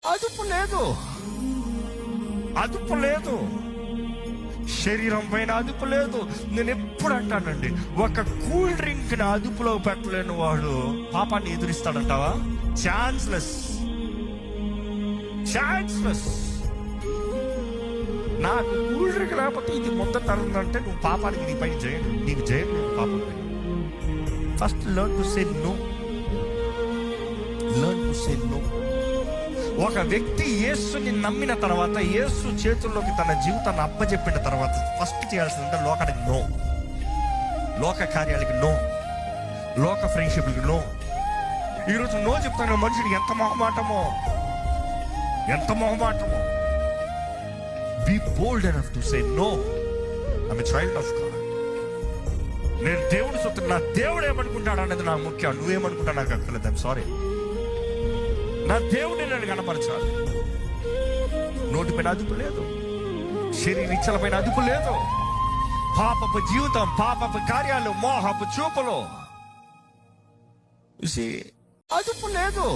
అదుపు లేదు, అదుపు లేదు. శరీరం పైన అదుపు లేదు. నేను ఎప్పుడు అంటానండి, ఒక కూల్ డ్రింక్ ని అదుపులో పెట్టలేని వాడు పాపాన్ని ఎదురిస్తాడంటావా? Chanceless, chanceless. నాకు కూల్ డ్రింక్ లేకపోతే ఇది మొత్తం తరుందంటే నువ్వు పాపానికి నీ పైన చేయను, నీకు చేయలేదు పాపం. First learn to say no, learn to say no. ఒక వ్యక్తి యేసుని నమ్మిన తర్వాత, యేసు చేతుల్లోకి తన జీవితాన్ని అప్పచెప్పిన తర్వాత ఫస్ట్ చేయాల్సిందంటే లోకానికి నో, లోక కార్యాలకి నో, లోక ఫ్రెండ్షిప్కి నో. ఈరోజు నో చెప్తాను మనుషుడికి ఎంత మొహమాటమో, ఎంత మొహమాటమో. Be bold enough to say no. I'm a child of God. నేను దేవుడి సొత్తు, నా దేవుడు ఏమనుకుంటాడు అనేది నాకు ముఖ్యం. నువ్వేమనుకుంటా నాకు అక్కర్లేదు. I'm sorry. నా దేవుడిని నేను కనపరచాలి. నోటి పైన అదుపు లేదు, శరీర ఇచ్చల పైన అదుపు లేదు, పాపపు జీవితం, పాపపు కార్యాలు, మోహపు చూపులు, అదుపు లేదు.